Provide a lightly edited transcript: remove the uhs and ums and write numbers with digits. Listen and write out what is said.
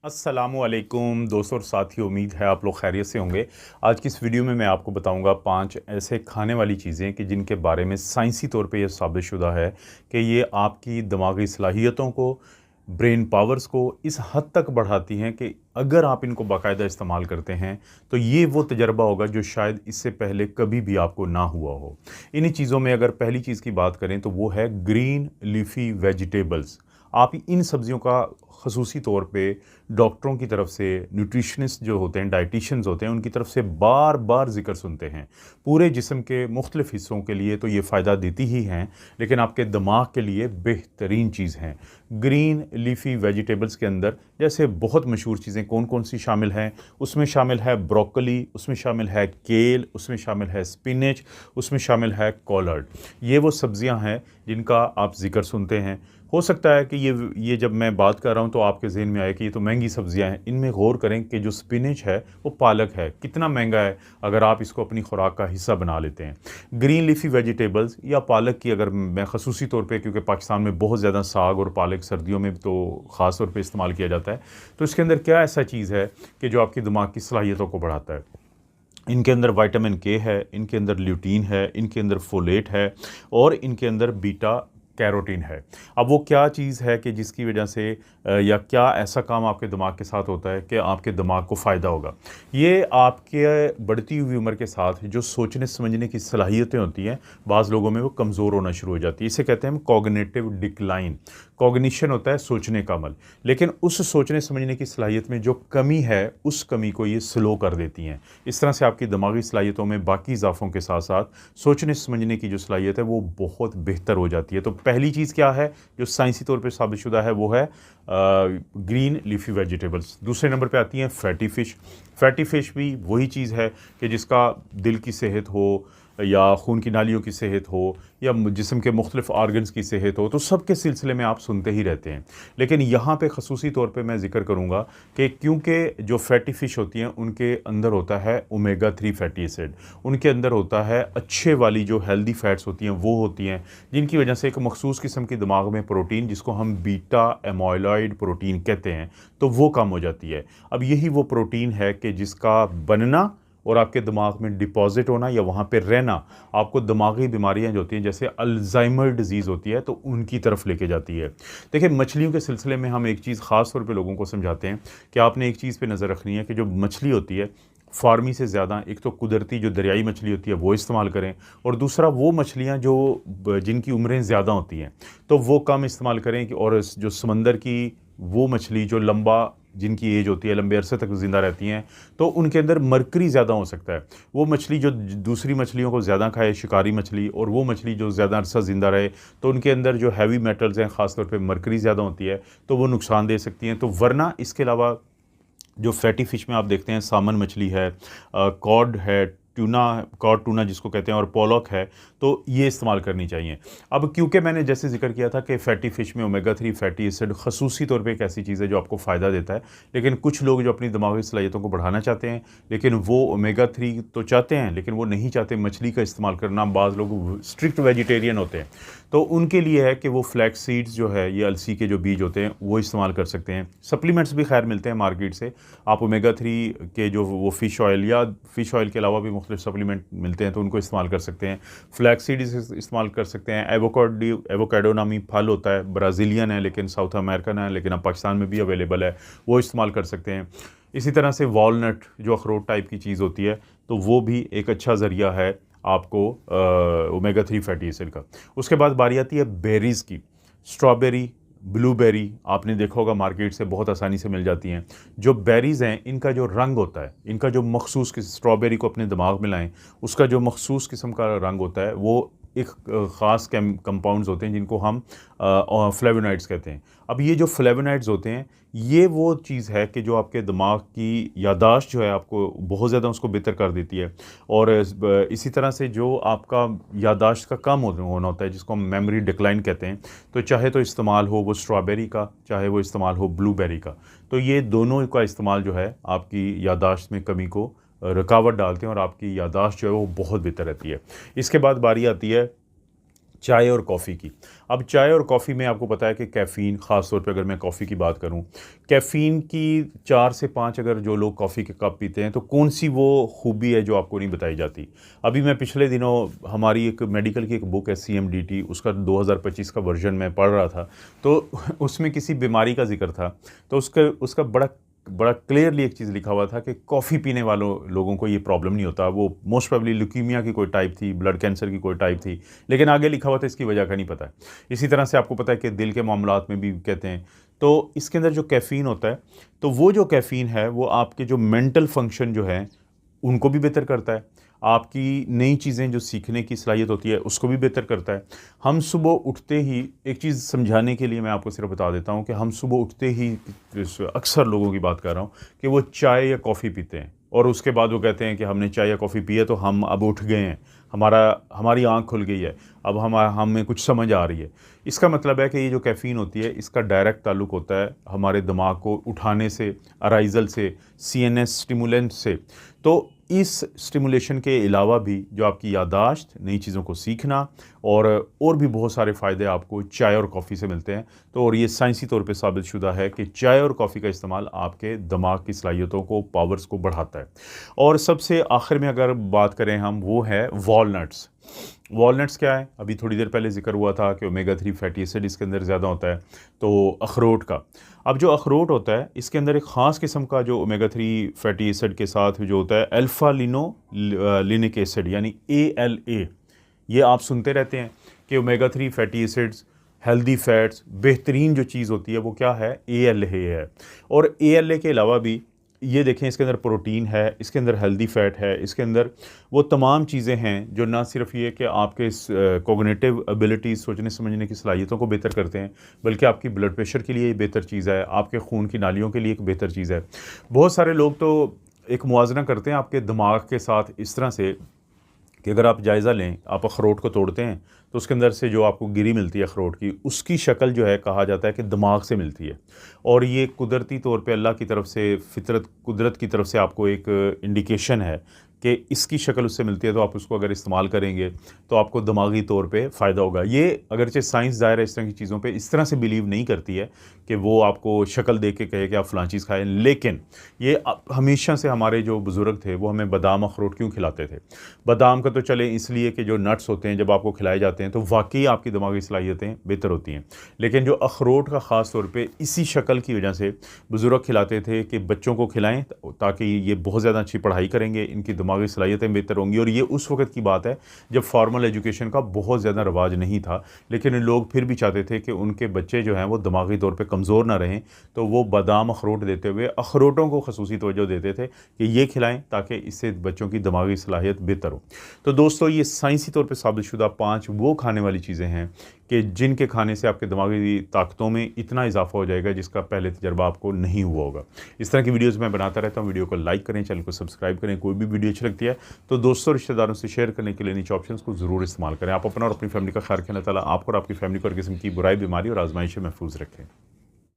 अस्सलामुअलैकुम दोस्तों और साथियों, उम्मीद है आप लोग खैरियत से होंगे। आज की इस वीडियो में मैं आपको बताऊंगा 5 ऐसे खाने वाली चीज़ें कि जिनके बारे में साइंसी तौर पे ये साबितशुदा है कि ये आपकी दिमागी सलाहियतों को, ब्रेन पावर्स को इस हद तक बढ़ाती हैं कि अगर आप इनको बाकायदा इस्तेमाल करते हैं तो ये वो तजर्बा होगा जो शायद इससे पहले कभी भी आपको ना हुआ हो। इन्हीं चीज़ों में अगर पहली चीज़ की बात करें तो वो है ग्रीन लीफी वेजिटेबल्स। आप इन सब्जियों का खसूसी तौर पे डॉक्टरों की तरफ से, न्यूट्रिशनिस्ट जो होते हैं, डाइटिशियंस होते हैं, उनकी तरफ से बार बार जिक्र सुनते हैं। पूरे जिस्म के मुख्तलिफ हिस्सों के लिए तो ये फ़ायदा देती ही हैं, लेकिन आपके दिमाग के लिए बेहतरीन चीज़ हैं। ग्रीन लीफी वेजिटेबल्स के अंदर जैसे बहुत मशहूर चीज़ें कौन कौन सी शामिल हैं, उसमें शामिल है ब्रोकली, उसमें शामिल है केल, उसमें शामिल है स्पिनच, उसमें शामिल है कॉलर्ड। ये वो सब्ज़ियां हैं जिनका आप जिक्र सुनते हैं। हो सकता है कि ये जब मैं बात कर रहा हूँ तो आपके ज़हन में आए कि ये तो महंगी सब्जियां हैं। इनमें गौर करें कि जो स्पिनच है वो पालक है, कितना महंगा है अगर आप इसको अपनी खुराक का हिस्सा बना लेते हैं। ग्रीन लीफी वेजिटेबल्स या पालक की अगर मैं खसूसी तौर पे, क्योंकि पाकिस्तान में बहुत ज़्यादा साग और पालक सर्दियों में तो ख़ास तौर पे इस्तेमाल किया जाता है, तो इसके अंदर क्या ऐसा चीज़ है कि जो आपकी दिमाग की सलाहियतों को बढ़ाता है। इनके अंदर विटामिन के है, इनके अंदर ल्यूटीन है, इनके अंदर फोलेट है और इनके अंदर बीटा कैरोटीन है। अब वो क्या चीज़ है कि जिसकी वजह से या क्या ऐसा काम आपके दिमाग के साथ होता है कि आपके दिमाग को फ़ायदा होगा। ये आपके बढ़ती हुई उम्र के साथ जो सोचने समझने की सलाहियतें होती हैं, बाज़ लोगों में वो कमज़ोर होना शुरू हो जाती है। इसे कहते हैं हम कॉग्निटिव डिक्लाइन। कॉग्निशन होता है सोचने का अमल, लेकिन उस सोचने समझने की सलाहियत में जो कमी है, उस कमी को ये स्लो कर देती हैं। इस तरह से आपकी दिमागी सलाहियतों में बाकी इज़ाफ़ों के साथ साथ सोचने समझने की जो सलाहियत है वो बहुत बेहतर हो जाती है। तो पहली चीज़ क्या है जो साइंसी तौर पे साबितशुदा है, वो है ग्रीन लीफी वेजिटेबल्स। दूसरे नंबर पे आती हैं फैटी फ़िश। फैटी फ़िश भी वही चीज़ है कि जिसका दिल की सेहत हो या खून की नालियों की सेहत हो या जिस्म के मुख्तलिफ आर्गन्स की सेहत हो, तो सब के सिलसिले में आप सुनते ही रहते हैं। लेकिन यहाँ पे खसूसी तौर पे मैं ज़िक्र करूँगा कि क्योंकि जो फैटी फ़िश होती हैं उनके अंदर होता है ओमेगा 3 फैटी एसिड, उनके अंदर होता है अच्छे वाली जो हेल्दी फैट्स होती हैं वो होती हैं, जिनकी वजह से एक मखसूस किस्म की दिमाग में प्रोटीन, जिसको हम बीटा एमोइलॉइड प्रोटीन कहते हैं, तो वो कम हो जाती है। अब यही वो प्रोटीन है कि जिसका बनना और आपके दिमाग में डिपॉजिट होना या वहाँ पे रहना आपको दिमागी बीमारियाँ जो होती हैं, जैसे अल्जाइमर डिजीज़ होती है, तो उनकी तरफ लेके जाती है। देखिए, मछलियों के सिलसिले में हम एक चीज़ ख़ास तौर पे लोगों को समझाते हैं कि आपने एक चीज़ पे नज़र रखनी है कि जो मछली होती है, फार्मी से ज़्यादा एक तो कुदरती जो दरियाई मछली होती है वो इस्तेमाल करें, और दूसरा वो मछलियाँ जो जिनकी उम्रें ज़्यादा होती हैं तो वो कम इस्तेमाल करें और जो समंदर की वो मछली जो लंबा, जिनकी एज होती है, लंबे अरसे तक ज़िंदा रहती हैं, तो उनके अंदर मरकरी ज़्यादा हो सकता है। वो मछली जो दूसरी मछलियों को ज़्यादा खाए, शिकारी मछली, और वो मछली जो ज़्यादा अरसा ज़िंदा रहे, तो उनके अंदर जो हैवी मेटल्स हैं, ख़ास तौर पे मरकरी ज़्यादा होती है, तो वो नुकसान दे सकती हैं। तो वरना इसके अलावा जो फैटी फ़िश में आप देखते हैं, सामन मछली है, कॉड है, ट्यूना, कॉड टूना जिसको कहते हैं, और पोलॉक है, तो ये इस्तेमाल करनी चाहिए। अब क्योंकि मैंने जैसे ज़िक्र किया था कि फ़ैटी फ़िश में ओमेगा 3 फैटी एसिड खसूसी तौर पे एक ऐसी चीज़ है जो आपको फ़ायदा देता है, लेकिन कुछ लोग जो अपनी दिमागी सलाहियतों को बढ़ाना चाहते हैं, लेकिन वो ओमेगा 3 तो चाहते हैं, लेकिन वो नहीं चाहते मछली का इस्तेमाल करना। बाज़ लोग स्ट्रिक्ट वेजिटेरियन होते हैं, तो उनके लिए है कि वो फ्लैक्स सीड्स जो है, ये अलसी के जो बीज होते हैं, वो इस्तेमाल कर सकते हैं। सप्लीमेंट्स भी खैर मिलते हैं मार्केट से, आप ओमेगा 3 के जो वो फ़िश ऑयल या फ़िश ऑयल के अलावा भी मुख्तलिफ सप्लीमेंट मिलते हैं, तो उनको इस्तेमाल कर सकते हैं। फ्लैक्स सीड्स इस्तेमाल कर सकते हैं। एवोकाडो नामी फल होता है, ब्राज़ीलियन है लेकिन साउथ अमेरिकन है, लेकिन अब पाकिस्तान में भी अवेलेबल है, वो इस्तेमाल कर सकते हैं। इसी तरह से वॉलनट जो अखरोट टाइप की चीज़ होती है, तो वो भी एक अच्छा ज़रिया है आपको ओमेगा 3 फैटी एसिड का। उसके बाद बारी आती है बेरीज़ की। स्ट्रॉबेरी, ब्लूबेरी आपने देखा होगा मार्केट से बहुत आसानी से मिल जाती हैं। जो बेरीज़ हैं, इनका जो रंग होता है, इनका जो मखसूस, स्ट्रॉबेरी को अपने दिमाग में लाएं, उसका जो मखसूस किस्म का रंग होता है, वो एक ख़ास कंपाउंड्स होते हैं जिनको हम फ्लेवोनॉइड्स कहते हैं। अब ये जो फ्लेवोनॉइड्स होते हैं, ये वो चीज़ है कि जो आपके दिमाग की यादाश्त जो है, आपको बहुत ज़्यादा उसको बेहतर कर देती है। और इसी तरह से जो आपका यादाश्त का कम होना होता है, जिसको हम मेमोरी डिक्लाइन कहते हैं, तो चाहे तो इस्तेमाल हो वो स्ट्रॉबेरी का, चाहे वो इस्तेमाल हो ब्लूबेरी का, तो ये दोनों का इस्तेमाल जो है आपकी यादाश्त में कमी को रुकावट डालते हैं और आपकी यादाश्त जो है वो बहुत बेहतर रहती है। इसके बाद बारी आती है चाय और कॉफ़ी की। अब चाय और कॉफ़ी में आपको पता है कि कैफ़ीन, ख़ास तौर पे अगर मैं कॉफ़ी की बात करूं, कैफ़ीन की 4 से 5 अगर जो लोग कॉफ़ी के कप पीते हैं तो कौन-सी वो खूबी है जो आपको नहीं बताई जाती। अभी मैं पिछले दिनों हमारी एक मेडिकल की एक बुक है सीएमडीटी, उसका 2025 का वर्ज़न मैं पढ़ रहा था, तो उसमें किसी बीमारी का ज़िक्र था। तो उसका उसका बड़ा बड़ा क्लियरली एक चीज़ लिखा हुआ था कि कॉफ़ी पीने वालों लोगों को ये प्रॉब्लम नहीं होता। वो मोस्ट प्रोबेबली ल्यूकीमिया की कोई टाइप थी, ब्लड कैंसर की कोई टाइप थी, लेकिन आगे लिखा हुआ था इसकी वजह का नहीं पता है। इसी तरह से आपको पता है कि दिल के मामलात में भी कहते हैं। तो इसके अंदर जो कैफ़ीन होता है, तो वो जो कैफ़ीन है वो आपके जो मेंटल फंक्शन जो है उनको भी बेहतर करता है। आपकी नई चीज़ें जो सीखने की सलाहियत होती है उसको भी बेहतर करता है। हम सुबह उठते ही, एक चीज़ समझाने के लिए मैं आपको सिर्फ बता देता हूँ कि हम सुबह उठते ही, अक्सर लोगों की बात कर रहा हूँ कि वो चाय या कॉफ़ी पीते हैं और उसके बाद वो कहते हैं कि हमने चाय या कॉफ़ी पी है तो हम अब उठ गए हैं, हमारी आँख खुल गई है, अब हमें कुछ समझ आ रही है। इसका मतलब है कि ये जो कैफ़ीन होती है इसका डायरेक्ट ताल्लुक़ होता है हमारे दिमाग को उठाने से, अराइज़ल से, सीएनएस स्टिमुलेंट से। तो इस स्टिमुलेशन के अलावा भी जो आपकी याददाश्त, नई चीज़ों को सीखना और भी बहुत सारे फ़ायदे आपको चाय और कॉफ़ी से मिलते हैं। तो और ये साइंसी तौर पे साबितशुदा है कि चाय और कॉफ़ी का इस्तेमाल आपके दिमाग की सलाहियतों को, पावर्स को बढ़ाता है। और सबसे आखिर में अगर बात करें हम, वो है वॉलनट्स। वॉलनट्स क्या है? अभी थोड़ी देर पहले ज़िक्र हुआ था कि ओमेगा 3 फैटी एसिड इसके अंदर ज़्यादा होता है, तो अखरोट का। अब जो अखरोट होता है इसके अंदर एक ख़ास किस्म का जो ओमेगा 3 फैटी एसिड के साथ जो होता है अल्फ़ा लिनोलिनिक एसिड यानी ALA। ये आप सुनते रहते हैं कि omega 3 fatty acids, healthy fats, बेहतरीन जो चीज़ होती है वो क्या है? ALA है। और ALA के अलावा भी ये देखें, इसके अंदर प्रोटीन है, इसके अंदर हेल्दी फैट है, इसके अंदर वो तमाम चीज़ें हैं जो ना सिर्फ ये कि आपके कॉग्निटिव एबिलिटीज़, सोचने समझने की सलाहियतों को बेहतर करते हैं, बल्कि आपकी ब्लड प्रेशर के लिए ये बेहतर चीज़ है, आपके खून की नालियों के लिए एक बेहतर चीज़ है। बहुत सारे लोग तो एक मुआवजना करते हैं आपके दिमाग के साथ इस तरह से कि अगर आप जायज़ा लें, आप अखरोट को तोड़ते हैं तो उसके अंदर से जो आपको गिरी मिलती है अखरोट की, उसकी शक्ल जो है कहा जाता है कि दिमाग से मिलती है। और ये कुदरती तौर पे अल्लाह की तरफ से, कुदरत की तरफ से आपको एक इंडिकेशन है कि इसकी शक्ल उससे मिलती है, तो आप उसको अगर इस्तेमाल करेंगे तो आपको दिमागी तौर पे फ़ायदा होगा। ये अगरचे साइंस ज़ाहिर है इस तरह की चीज़ों पे इस तरह से बिलीव नहीं करती है कि वो आपको शक्ल देख के कहे कि आप फ़लाँ चीज़ खाएँ, लेकिन ये हमेशा से हमारे जो बुज़ुर्ग थे वो हमें बादाम अखरोट क्यों खिलाते थे? बादाम का तो चले इसलिए कि जो नट्स होते हैं जब आपको खिलाए जाते हैं तो वाक़ई आपकी दिमागी सलाहियतें बेहतर होती हैं। लेकिन जो अखरोट का ख़ास तौर पे इसी शक्ल की वजह से बुज़ुर्ग खिलाते थे कि बच्चों को खिलाएँ ताकि ये बहुत ज़्यादा अच्छी पढ़ाई करेंगे, इनकी दिमागी सलाहियतें बेहतर होंगी। और ये उस वक़्त की बात है जब फॉर्मल एजुकेशन का बहुत ज़्यादा रवाज नहीं था, लेकिन लोग फिर भी चाहते थे कि उनके बच्चे जो हैं वो दिमागी तौर पे कमज़ोर ना रहें, तो वो बादाम अखरोट देते हुए अखरोटों को ख़ुसूसी तवज्जो देते थे कि ये खिलाएँ ताकि इससे बच्चों की दिमागी सलाहियत बेहतर हो। तो दोस्तों, ये साइंसी तौर पे साबितशुदा 5 वो खाने वाली चीज़ें हैं कि जिनके खाने से आपके दिमागी ताकतों में इतना इजाफा हो जाएगा जिसका पहले तजर्बा आपको नहीं हुआ होगा। इस तरह की वीडियोज़ मैं बनाता रहता हूँ। वीडियो को लाइक करें, चैनल को सब्सक्राइब करें। कोई भी वीडियो अच्छी लगती है तो दोस्तों, रिश्तेदारों से शेयर करने के लिए नीचे ऑप्शंस को ज़रूर इस्तेमाल करें। आप अपना और अपनी फैमिली का ख्याल रखें। अल्लाह ताला आपको और आपकी फैमिली को हर किस्म की बुराई, बीमारी और आजमाइश से महफूज रखें।